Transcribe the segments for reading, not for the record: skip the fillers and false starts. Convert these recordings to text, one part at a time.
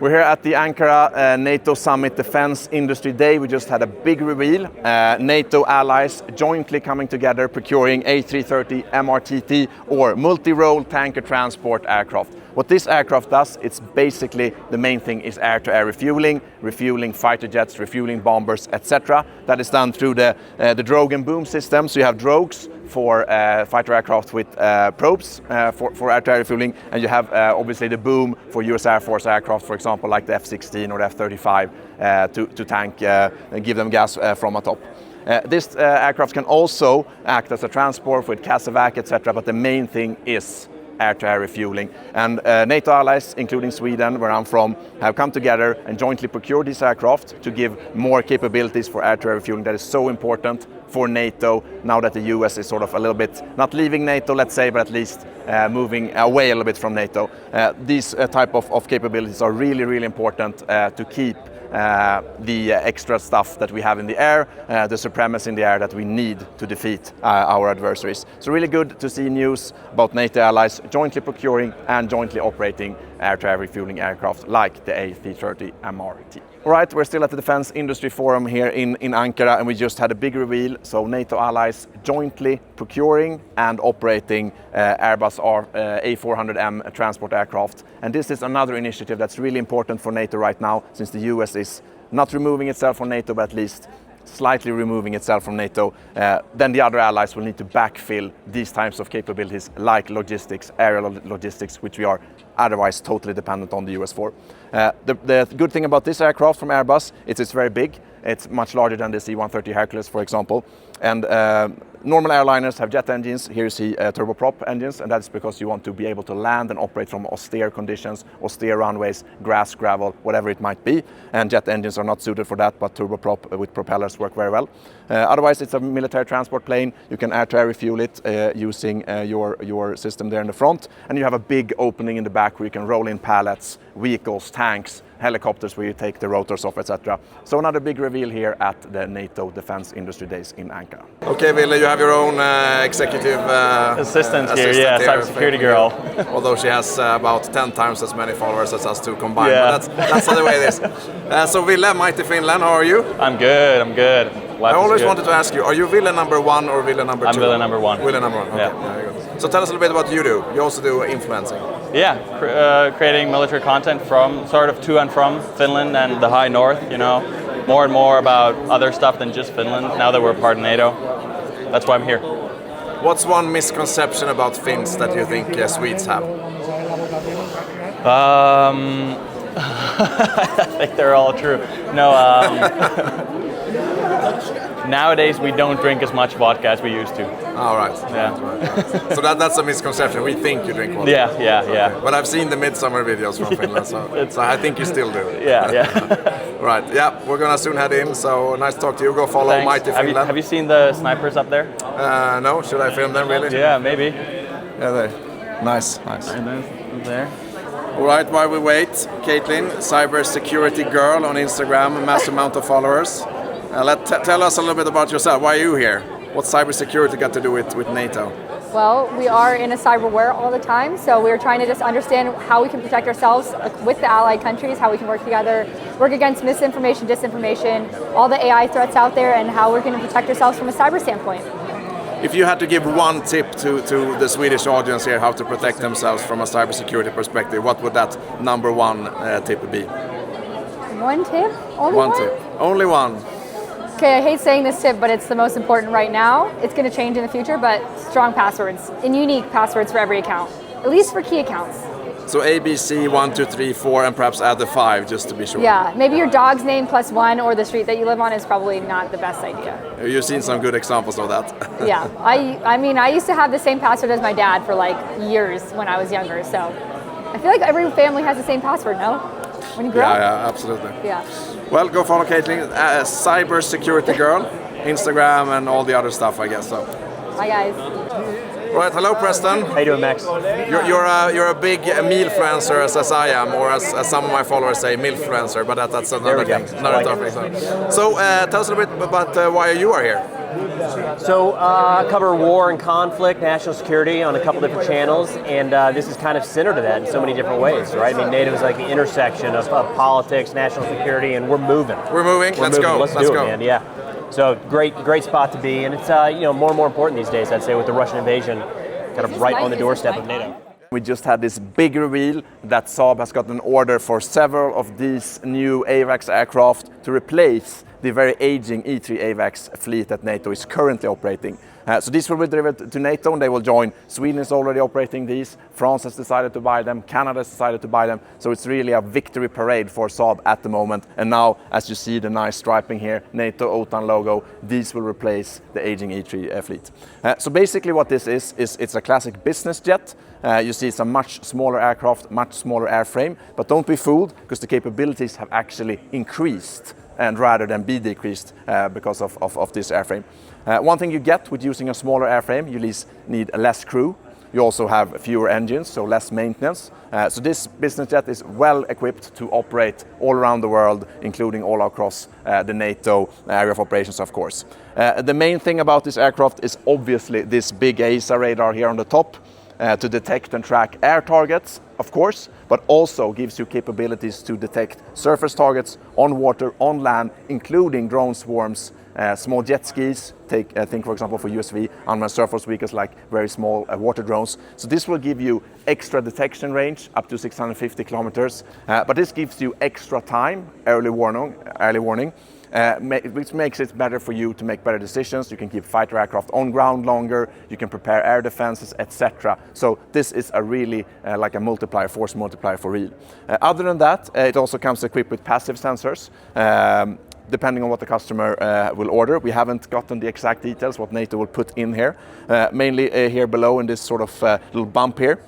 We're here at the Ankara NATO Summit Defense Industry Day. We just had a big reveal. NATO allies jointly coming together, procuring A330 MRTT or multi-role tanker transport aircraft. What this aircraft does, it's basically the main thing is air-to-air refueling, refueling fighter jets, refueling bombers, etc. That is done through the drogue and boom system. So you have drogues for fighter aircraft with probes for air-to-air refueling, and you have obviously the boom for US Air Force aircraft, for example, like the F-16 or the F-35 to tank and give them gas from atop. This aircraft can also act as a transport with CASEVAC, etc., but the main thing is air-to-air refueling. And NATO allies, including Sweden, where I'm from, have come together and jointly procured this aircraft to give more capabilities for air-to-air refueling. That is so important for NATO now that the US is sort of a little bit, not leaving NATO, let's say, but at least moving away a little bit from NATO. These type of capabilities are really, really important to keep the extra stuff that we have in the air, the supremacy in the air that we need to defeat our adversaries. So really good to see news about NATO allies jointly procuring and jointly operating air-to-air refueling aircraft like the A330 MRT. All right, we're still at the Defense Industry Forum here in Ankara, and we just had a big reveal. So NATO allies jointly procuring and operating Airbus A400M transport aircraft. And this is another initiative that's really important for NATO right now, since the US is not removing itself from NATO, but at least slightly removing itself from NATO. Then the other allies will need to backfill these types of capabilities like logistics, aerial logistics, which we are otherwise totally dependent on the US for. The good thing about this aircraft from Airbus is it's very big. It's much larger than the C-130 Hercules, for example. And normal airliners have jet engines. Here you see turboprop engines, and that's because you want to be able to land and operate from austere conditions, austere runways, grass, gravel, whatever it might be. And jet engines are not suited for that, but turboprop with propellers work very well. Otherwise, it's a military transport plane. You can air-to-air refuel it using your system there in the front. And you have a big opening in the back where you can roll in pallets, vehicles, tanks, helicopters where you take the rotors off, etc. So another big reveal here at the NATO Defense Industry Days in Ankara. Okay, Ville, you have your own executive assistant here, yeah, cybersecurity girl. Although she has about 10 times as many followers as us two combined, yeah. But that's the way it is. So Ville, mighty Finland, how are you? I'm good. I always wanted to ask you, are you Ville number 1 or Ville number 2? I'm Ville number 1. Ville number 1, okay. Yeah. Very good. So tell us a little bit about what you do. You also do influencing. Yeah, creating military content from sort of to and from Finland and the high north, you know, more and more about other stuff than just Finland now that we're part of NATO. That's why I'm here. What's one misconception about Finns that you think Swedes have? I think they're all true. No, nowadays we don't drink as much vodka as we used to. All right. Yeah. So that's a misconception. We think you drink vodka. Yeah. Okay. But I've seen the midsummer videos from Finland, so I think you still do. Yeah. Right. Yeah, we're gonna soon head in. So nice to talk to you. Go follow Thanks. Mighty Finland. Have you seen the snipers up there? No. Should I film them really? Yeah, maybe. Yeah, there. Nice. And then there. All right, while we wait, Caitlyn, cybersecurity girl on Instagram, a massive amount of followers. Tell us a little bit about yourself. Why are you here? What's cybersecurity got to do with NATO? Well, we are in a cyber war all the time, so we're trying to just understand how we can protect ourselves with the allied countries, how we can work together, work against misinformation, disinformation, all the AI threats out there, and how we're going to protect ourselves from a cyber standpoint. If you had to give one tip to the Swedish audience here how to protect themselves from a cybersecurity perspective, what would that number 1 tip be? One tip? Only one? Tip. Only one. Okay, I hate saying this tip, but it's the most important right now. It's going to change in the future, but strong passwords and unique passwords for every account, at least for key accounts. So ABC 1, 2, 3, 4, and perhaps add the 5 just to be sure. Yeah, maybe your dog's name plus 1 or the street that you live on is probably not the best idea. You've seen some good examples of that. Yeah, I mean, I used to have the same password as my dad for like years when I was younger, so I feel like every family has the same password, no? When you grow up? Yeah, absolutely. Yeah. Well, go follow Caitlyn, cybersecurity girl, Instagram and all the other stuff, I guess. So. Hi guys. Right, hello Preston. How you doing, Max? You're a big mealfluencer as I am, or as some of my followers say, milfluencer, but that's another thing. Another topic. So tell us a little bit about why you are here. So cover war and conflict, national security on a couple different channels, and this is kind of centered to that in so many different ways, right? I mean, NATO is like the intersection of politics, national security, and we're moving. We're moving. Let's go. Let's do it, man. Yeah. So great spot to be, and it's more and more important these days, I'd say, with the Russian invasion kind of right on the doorstep of NATO. We just had this big reveal that Saab has got an order for several of these new AWACS aircraft to replace the very aging E-3 AWACS fleet that NATO is currently operating. So these will be delivered to NATO and they will join. Sweden is already operating these. France has decided to buy them. Canada has decided to buy them. So it's really a victory parade for Saab at the moment. And now, as you see the nice striping here, NATO OTAN logo, these will replace the aging E-3 fleet. So basically what this is it's a classic business jet. You see some much smaller aircraft, much smaller airframe, but don't be fooled because the capabilities have actually increased and rather than be decreased because of this airframe. One thing you get with using a smaller airframe, you need less crew. You also have fewer engines, so less maintenance. So this business jet is well equipped to operate all around the world, including all across the NATO area of operations, of course. The main thing about this aircraft is obviously this big AESA radar here on the top to detect and track air targets, of course, but also gives you capabilities to detect surface targets on water, on land, including drone swarms, small jet skis, think for example for USV, unmanned surface vehicles like very small water drones. So this will give you extra detection range up to 650 kilometers, but this gives you extra time, early warning, which makes it better for you to make better decisions. You can keep fighter aircraft on ground longer, you can prepare air defenses, etc. So this is a really like a multiplier, force multiplier for real. Other than that, it also comes equipped with passive sensors. Depending on what the customer will order. We haven't gotten the exact details what NATO will put in here. Mainly here below in this sort of little bump here.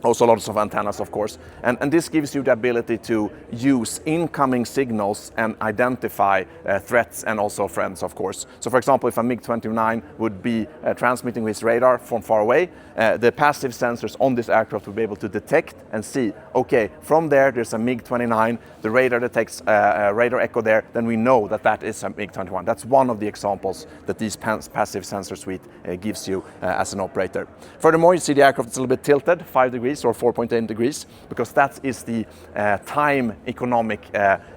Also lots of antennas, of course. And this gives you the ability to use incoming signals and identify threats and also friends, of course. So for example, if a MiG-29 would be transmitting with radar from far away, the passive sensors on this aircraft will be able to detect and see, okay, from there's a MiG-29, the radar detects a radar echo there, then we know that that is a MiG-21. That's one of the examples that this passive sensor suite gives you as an operator. Furthermore, you see the aircraft is a little bit tilted, 5 degrees or 4.8 degrees, because that is the time economic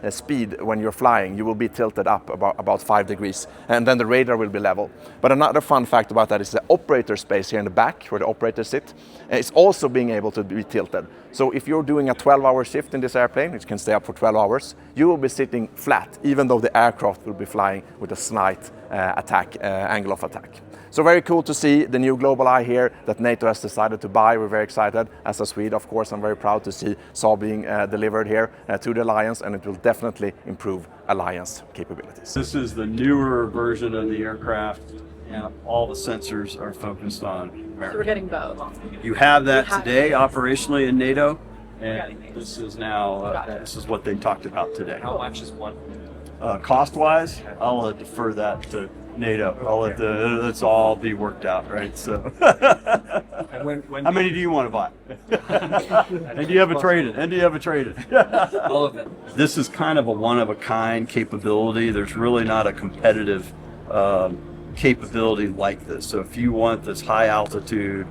speed when you're flying. You will be tilted up about 5 degrees, and then the radar will be level. But another fun fact about that is the operator space here in the back, where the operators sit, is also being able to be tilted. So if you're doing a 12-hour shift in this airplane, which can stay up for 12 hours, you will be sitting flat, even though the aircraft will be flying with a slight angle of attack. So very cool to see the new Global Eye here that NATO has decided to buy. We're very excited. As a Swede, of course, I'm very proud to see Saab being delivered here to the Alliance, and it will definitely improve Alliance capabilities. This is the newer version of the aircraft, and all the sensors are focused on America. So we're getting both. You have that today operationally in NATO, and this is now, this is what they talked about today. How much is one? Cost-wise, I'll defer that to NATO. I'll let let's all be worked out, right? So, how many do you want to buy? And do you have a trade-in? All of them. This is kind of a one-of-a-kind capability. There's really not a competitive capability like this. So if you want this high altitude,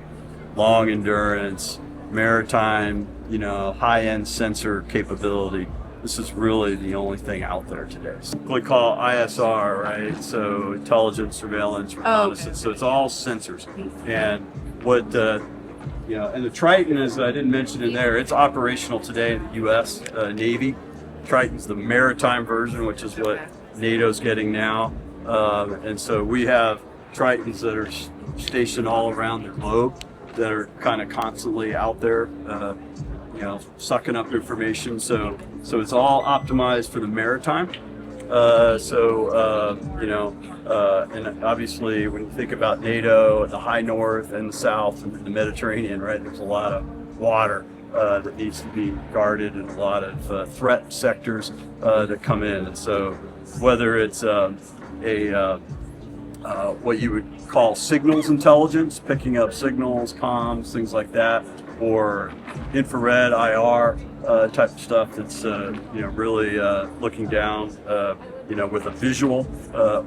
long endurance, maritime, high-end sensor capability, this is really the only thing out there today. We call ISR, right? So intelligence, surveillance, reconnaissance. So it's all sensors. And what and the Triton, as I didn't mention in there, it's operational today in the U.S. Navy. Triton's the maritime version, which is what NATO's getting now. And so we have Tritons that are stationed all around the globe that are kind of constantly out there, sucking up information. So it's all optimized for the maritime. And obviously when you think about NATO, the high north and the south and the Mediterranean, right, there's a lot of water that needs to be guarded and a lot of threat sectors that come in. And so whether it's what you would call signals intelligence, picking up signals, comms, things like that, or infrared IR type of stuff that's really looking down with a visual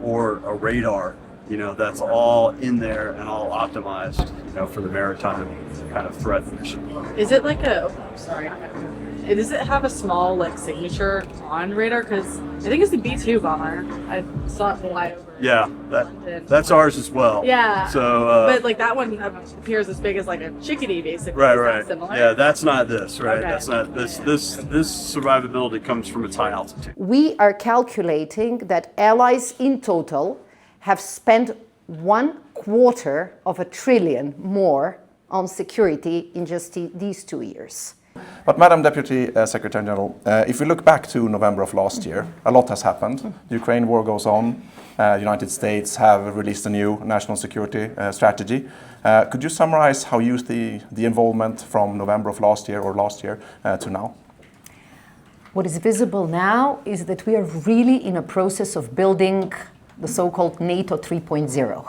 or a radar that's all in there and all optimized, for the maritime kind of threat mission. Is it like does it have a small signature on radar? Because I think it's the B-2 bomber. I saw it fly over. Yeah, that's ours as well. Yeah. So, but that one appears as big as a chickadee, basically. Right, Is that right. similar? Yeah, that's not this, right? Okay. That's not this. This survivability comes from its high altitude. We are calculating that allies in total have spent $250 billion more on security in just these 2 years. But Madam Deputy Secretary General, if we look back to November of last year, a lot has happened. The Ukraine war goes on. United States have released a new national security strategy. Could you summarize how you see the involvement from November of last year or last year to now? What is visible now is that we are really in a process of building the so-called NATO 3.0.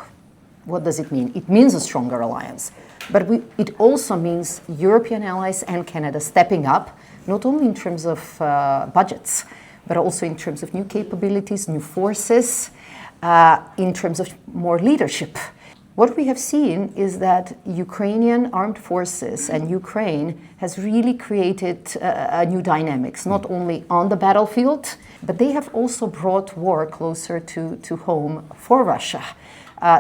What does it mean? It means a stronger alliance. But it also means European allies and Canada stepping up, not only in terms of budgets, but also in terms of new capabilities, new forces, in terms of more leadership. What we have seen is that Ukrainian armed forces and Ukraine has really created a new dynamics, not only on the battlefield, but they have also brought war closer to home for Russia.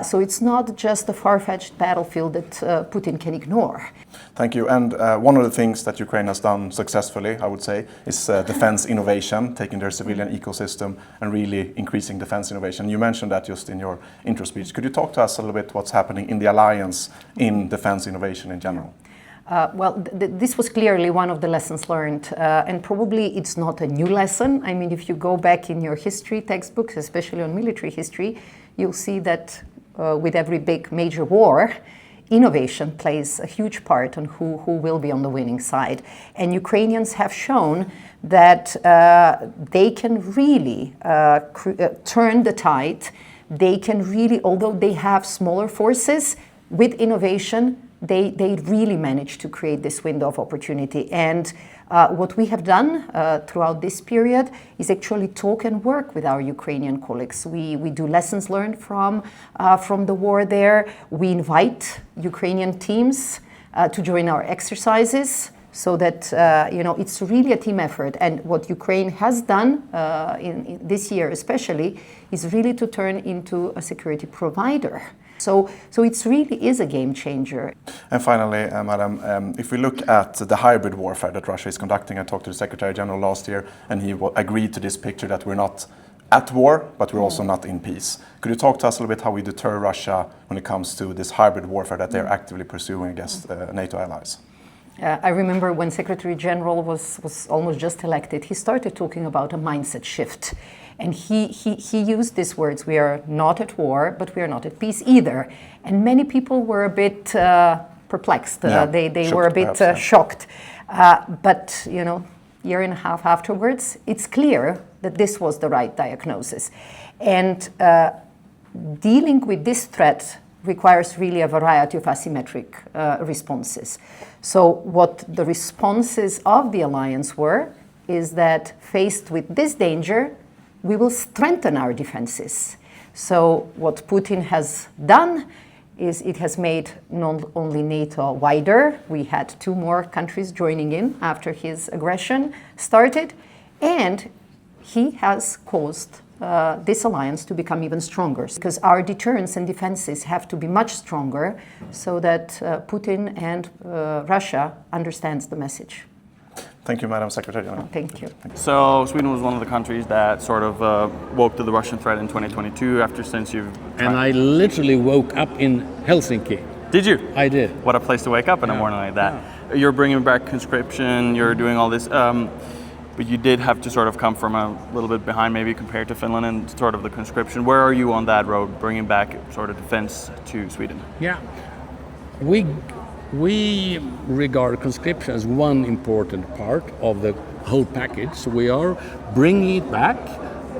So it's not just a far-fetched battlefield that Putin can ignore. Thank you. And one of the things that Ukraine has done successfully, I would say, is defense innovation, taking their civilian ecosystem and really increasing defense innovation. You mentioned that just in your intro speech. Could you talk to us a little bit what's happening in the alliance in defense innovation in general? This was clearly one of the lessons learned, and probably it's not a new lesson. I mean, if you go back in your history textbooks, especially on military history, you'll see that with every big major war, innovation plays a huge part on who will be on the winning side. And Ukrainians have shown that they can really turn the tide. They can really, although they have smaller forces, with innovation, they really manage to create this window of opportunity. And what we have done throughout this period is actually talk and work with our Ukrainian colleagues. We do lessons learned from the war there. We invite Ukrainian teams to join our exercises so that it's really a team effort. And what Ukraine has done in this year especially is really to turn into a security provider. So it really is a game changer. And finally, Madam, if we look at the hybrid warfare that Russia is conducting, I talked to the Secretary General last year, and he agreed to this picture that we're not at war, but we're also not in peace. Could you talk to us a little bit how we deter Russia when it comes to this hybrid warfare that they're actively pursuing against NATO allies? I remember when Secretary General was almost just elected, he started talking about a mindset shift. And he used these words: we are not at war, but we are not at peace either. And many people were a bit perplexed. They were a bit shocked. But, year and a half afterwards, it's clear that this was the right diagnosis. And dealing with this threat requires really a variety of asymmetric responses. So what the responses of the alliance were is that faced with this danger, we will strengthen our defenses. So what Putin has done is it has made not only NATO wider, we had 2 more countries joining in after his aggression started, and he has caused this alliance to become even stronger, because our deterrence and defenses have to be much stronger so that Putin and Russia understands the message. Thank you, Madam Secretary General. Thank you. So Sweden was one of the countries that sort of woke to the Russian threat in 2022 since you've... And I literally woke up in Helsinki. Did you? I did. What a place to wake up in a morning like that. Yeah. You're bringing back conscription, you're doing all this, but you did have to sort of come from a little bit behind maybe compared to Finland and sort of the conscription. Where are you on that road, bringing back sort of defense to Sweden? Yeah. We regard conscription as one important part of the whole package. So we are bringing it back,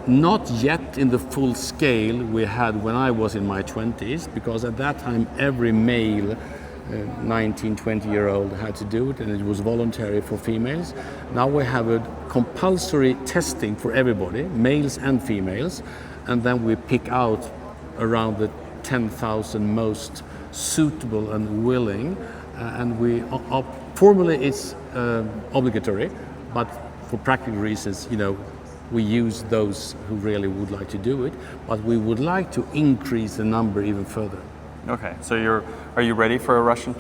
not yet in the full scale we had when I was in my 20s, because at that time every male 19, 20-year-old had to do it, and it was voluntary for females. Now we have a compulsory testing for everybody, males and females, and then we pick out around the 10,000 most suitable and willing, and formally it's obligatory, but for practical reasons, we use those who really would like to do it, but we would like to increase the number even further. Okay, so are you ready for a Russian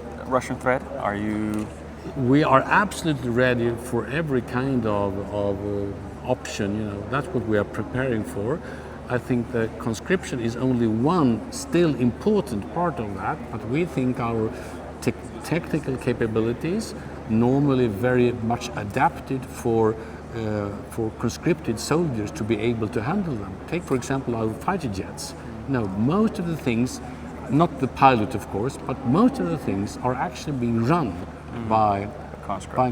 threat? Are you? We are absolutely ready for every kind of option. That's what we are preparing for. I think that conscription is only one still important part of that, but we think our technical capabilities, normally very much adapted for conscripted soldiers to be able to handle them. Take, for example, our fighter jets. Most of the things, not the pilot of course, but most of the things are actually being run by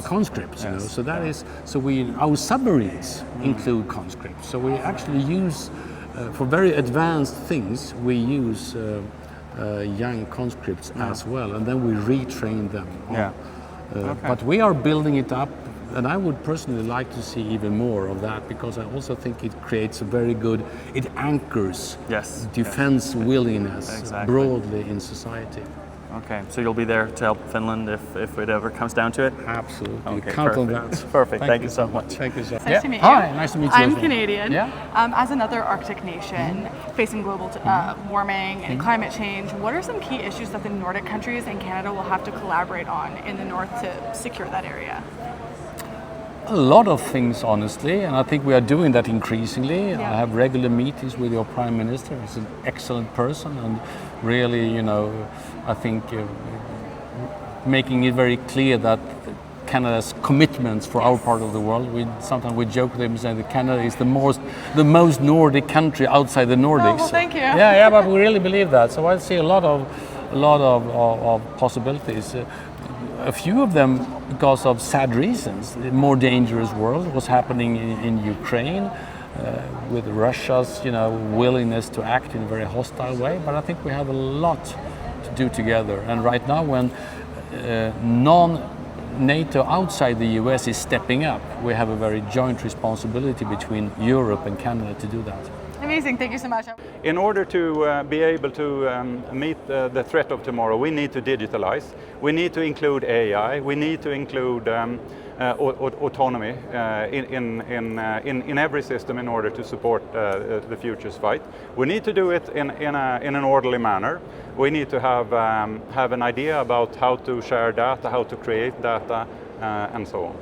conscripts. Yes. So that is, our submarines include conscripts. So we actually use, for very advanced things, we use young conscripts as well, and then we retrain them. But we are building it up, and I would personally like to see even more of that, because I also think it creates a very good, it anchors defense willingness broadly in society. Okay, so you'll be there to help Finland if it ever comes down to it? Absolutely. Okay, Count on that. Perfect. Thank you so much. Thank you so much. Nice to meet you. Hi, nice to meet you. I'm as well. Canadian. Yeah. As another Arctic nation facing global warming and climate change, what are some key issues that the Nordic countries and Canada will have to collaborate on in the north to secure that area? A lot of things, honestly, and I think we are doing that increasingly. Yeah. I have regular meetings with your Prime Minister. He's an excellent person, and really, I think making it very clear that Canada's commitments for our part of the world. Sometimes we joke with him saying that Canada is the most Nordic country outside the Nordics. Oh, well, thank you. Yeah, but we really believe that. So I see a lot of possibilities. A few of them because of sad reasons. The more dangerous world was happening in Ukraine, with Russia's willingness to act in a very hostile way. But I think we have a lot to do together. And right now, when non-NATO outside the US is stepping up, we have a very joint responsibility between Europe and Canada to do that. Amazing, thank you so much. In order to be able to meet the threat of tomorrow, we need to digitalize. We need to include AI. We need to include autonomy in every system in order to support the future's fight. We need to do it in an orderly manner. We need to have an idea about how to share data, how to create data, and so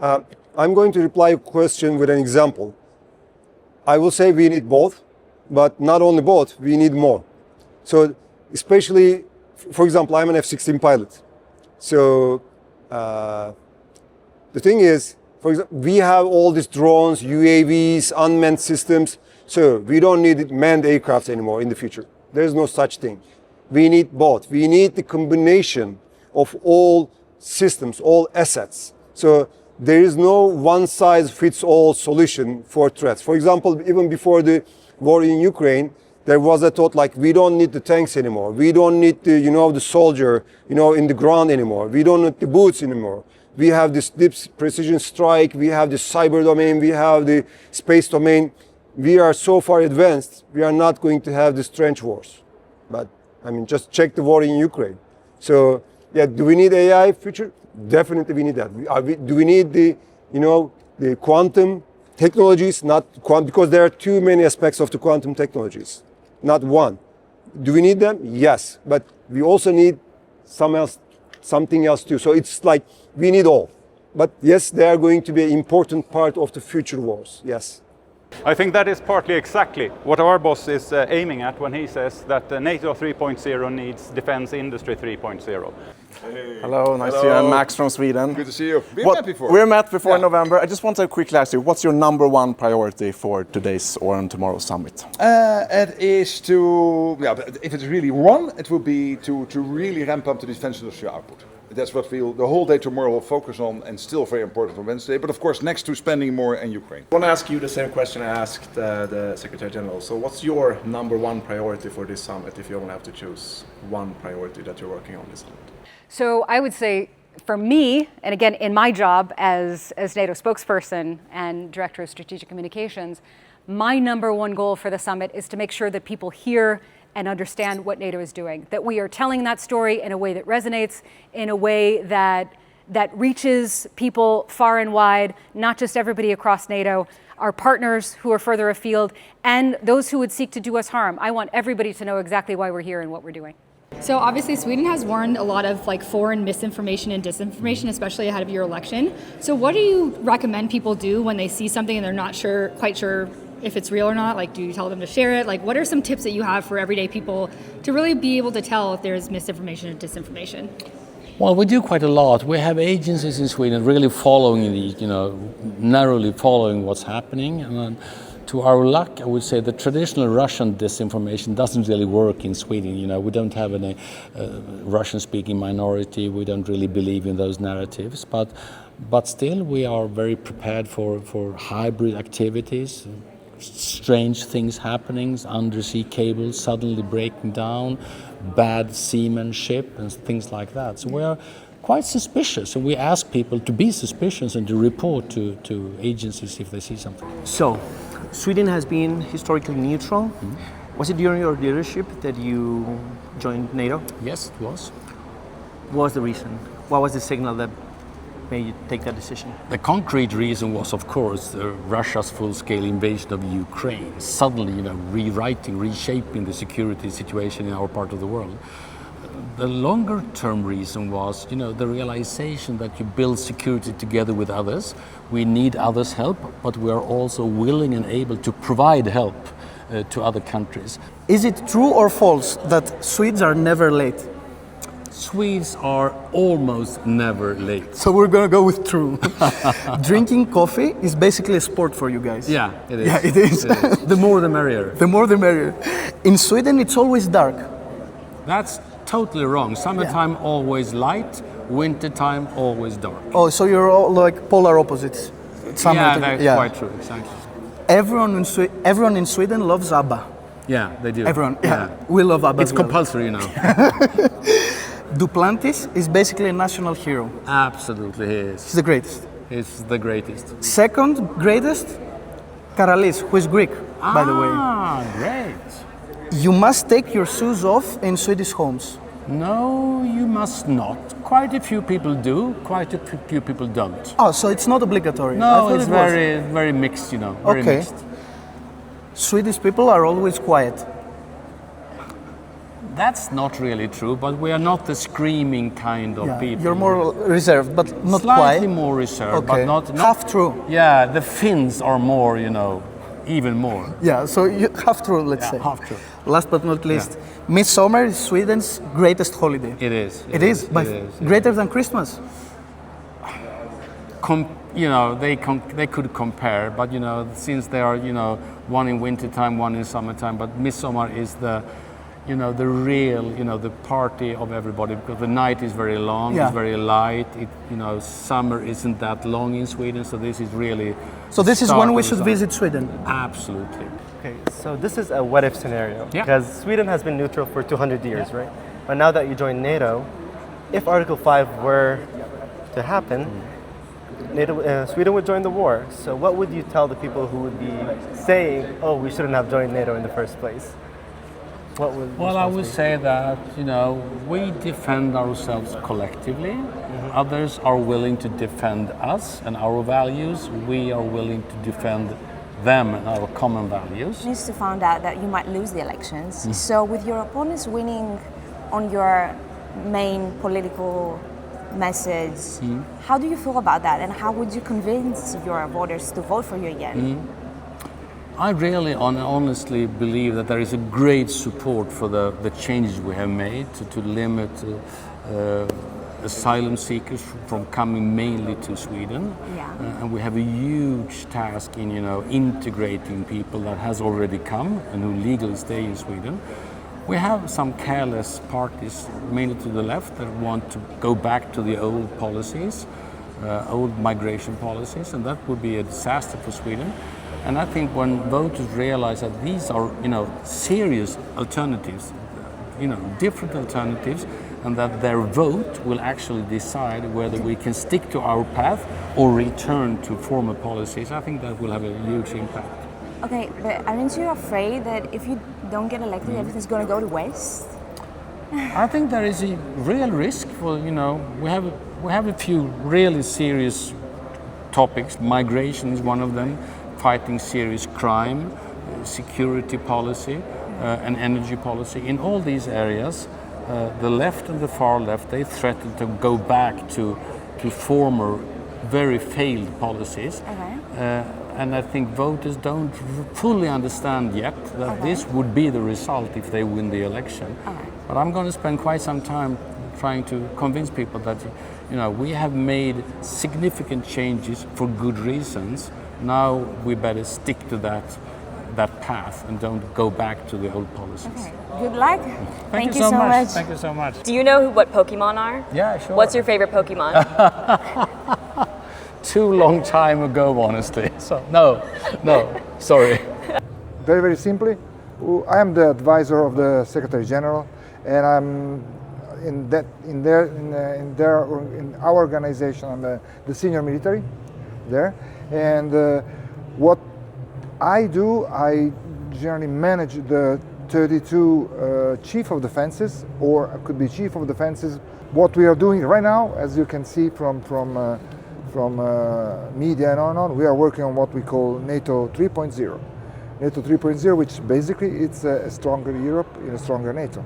on. I'm going to reply a question with an example. I will say we need both, but not only both, we need more. So especially, for example, I'm an F-16 pilot. So the thing is, for example, we have all these drones, UAVs, unmanned systems. So we don't need manned aircrafts anymore in the future. There's no such thing. We need both. We need the combination of all systems, all assets. So there is no one-size-fits-all solution for threats. For example, even before the war in Ukraine, there was a thought like, we don't need the tanks anymore. We don't need the, the soldier, in the ground anymore. We don't need the boots anymore. We have this deep precision strike. We have the cyber domain. We have the space domain. We are so far advanced. We are not going to have these trench wars. But just check the war in Ukraine. So, yeah, do we need AI future? Definitely we need that. Do we need the quantum technologies? Not quantum, because there are too many aspects of the quantum technologies, not one. Do we need them? Yes, but we also need something else too. So it's like we need all. But yes, they are going to be an important part of the future wars. Yes. I think that is partly exactly what our boss is aiming at when he says that NATO 3.0 needs defense industry 3.0. Hey. Hello, nice to see you. I'm Max from Sweden. Good to see you. We met before in November. I just want to quickly ask you, what's your number one priority for today's or tomorrow's summit? It is to, if it's really one, it will be to really ramp up the defense industrial output. That's what the whole day tomorrow will focus on, and still very important on Wednesday. But of course, next to spending more in Ukraine. I want to ask you the same question I asked the Secretary General. So what's your number one priority for this summit, if you only have to choose one priority that you're working on this summit? So I would say, for me, and again, in my job as NATO spokesperson and Director of Strategic Communications, my number one goal for the summit is to make sure that people hear and understand what NATO is doing. That we are telling that story in a way that resonates, in a way that reaches people far and wide, not just everybody across NATO, our partners who are further afield, and those who would seek to do us harm. I want everybody to know exactly why we're here and what we're doing. So obviously Sweden has warned a lot of foreign misinformation and disinformation, especially ahead of your election. So what do you recommend people do when they see something and they're not quite sure if it's real or not? Do you tell them to share it? What are some tips that you have for everyday people to really be able to tell if there's misinformation and disinformation? Well, we do quite a lot. We have agencies in Sweden really following narrowly following what's happening. And to our luck, I would say the traditional Russian disinformation doesn't really work in Sweden. We don't have any Russian-speaking minority. We don't really believe in those narratives. But still, we are very prepared for hybrid activities, strange things happening, undersea cables suddenly breaking down, bad seamanship and things like that. So we are quite suspicious, and we ask people to be suspicious and to report to agencies if they see something. So, Sweden has been historically neutral. Mm-hmm. Was it during your leadership that you joined NATO? Yes, it was. What was the reason? What was the signal that made you take that decision? The concrete reason was, of course, Russia's full-scale invasion of Ukraine, suddenly, reshaping the security situation in our part of the world. The longer-term reason was, the realization that you build security together with others. We need others' help, but we are also willing and able to provide help to other countries. Is it true or false that Swedes are never late? Swedes are almost never late. So we're gonna go with true. Drinking coffee is basically a sport for you guys. Yeah, it is. Yeah, it is. The more the merrier. The more the merrier. In Sweden, it's always dark. That's totally wrong. Summertime always light, wintertime always dark. Oh, so you're all like polar opposites. That's quite true, exactly. Everyone in Sweden loves ABBA. Yeah, they do. Everyone, yeah. We love ABBA. It's compulsory now. Duplantis is basically a national hero. Absolutely, he is. He's the greatest. He's the greatest. Second greatest, Karalis, who is Greek, by the way. Ah, great. You must take your shoes off in Swedish homes. No, you must not. Quite a few people do, quite a few people don't. Oh, so it's not obligatory? No, it's very mixed, very okay. mixed. Swedish people are always quiet. That's not really true, but we are not the screaming kind of people. You're more reserved, but not Slightly quiet. more reserved, okay. but not half true. Yeah, the Finns are more, even more. Yeah, so half true, let's say. Half true. Last but not least, Midsummer is Sweden's greatest holiday. It is. It is. Greater than Christmas. They could compare, but since they are one in wintertime, one in summertime, but Midsummer is the real, the party of everybody, because the night is very long, it's very light. Summer isn't that long in Sweden, so this is really. So this is when we should visit Sweden. Absolutely. Okay, so this is a what-if scenario, because Sweden has been neutral for 200 years, right? But now that you join NATO, if Article 5 were to happen, Sweden would join the war. So what would you tell the people who would be saying, oh, we shouldn't have joined NATO in the first place? Well, I would say that, we defend ourselves collectively. Mm-hmm. Others are willing to defend us and our values. We are willing to defend them and our common values. You used to find out that you might lose the elections. Mm. So with your opponents winning on your main political message, how do you feel about that? And how would you convince your voters to vote for you again? I really honestly believe that there is a great support for the changes we have made to limit asylum seekers from coming mainly to Sweden. Yeah. And we have a huge task in integrating people that has already come and who legally stay in Sweden. We have some careless parties, mainly to the left, that want to go back to the old policies, old migration policies, and that would be a disaster for Sweden. And I think when voters realize that these are, serious alternatives, different alternatives, and that their vote will actually decide whether we can stick to our path or return to former policies, I think that will have a huge impact. Okay, but aren't you afraid that if you don't get elected, everything's going to go to waste? I think there is a real risk for, we have a few really serious topics. Migration is one of them, fighting serious crime, security policy, and energy policy. In all these areas, the left and the far left, they threaten to go back to former very failed policies. Okay. And I think voters don't fully understand yet that this would be the result if they win the election. Okay. But I'm going to spend quite some time trying to convince people that, we have made significant changes for good reasons. Now we better stick to that path and don't go back to the old policies. Okay. Good luck. Thank you so much. Thank you so much. Do you know what Pokemon are? Yeah, sure. What's your favorite Pokemon? Too long time ago, honestly. So no, sorry. Very, very simply, I am the advisor of the Secretary General, and I'm in our organization. I'm the senior military there, and what I do, I generally manage the 32 chief of defenses, or could be chief of defenses. What we are doing right now, as you can see from media and on, we are working on what we call NATO 3.0. NATO 3.0, which basically it's a stronger Europe in a stronger NATO.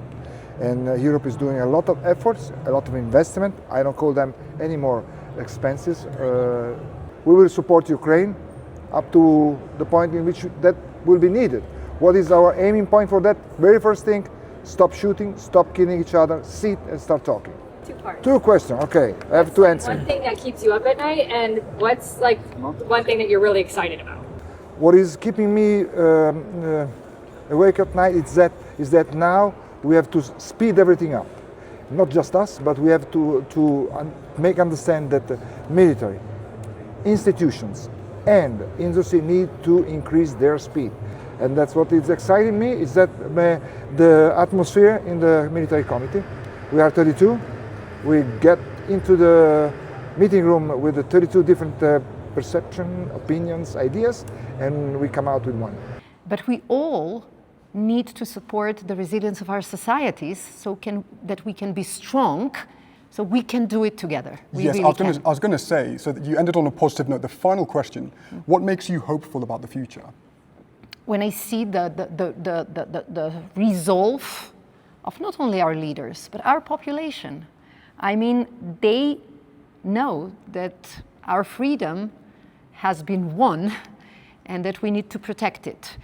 And Europe is doing a lot of efforts, a lot of investment. I don't call them any more expenses. We will support Ukraine up to the point in which that will be needed. What is our aiming point for that? Very first thing, stop shooting, stop killing each other, sit and start talking. Two parts. Two questions, okay. I have to answer. One thing that keeps you up at night, and what's like one thing that you're really excited about? What is keeping me awake at night is that now we have to speed everything up. Not just us, but we have to make understand that the military, institutions, and industry need to increase their speed. And that's what is exciting me, is that the atmosphere in the military committee. We are 32. We get into the meeting room with the 32 different perception, opinions, ideas, and we come out with one. But we all need to support the resilience of our societies that we can be strong, so we can do it together. Yes, I was going to say, so that you ended on a positive note. The final question, what makes you hopeful about the future? When I see the resolve of not only our leaders, but our population. I mean, they know that our freedom has been won and that we need to protect it.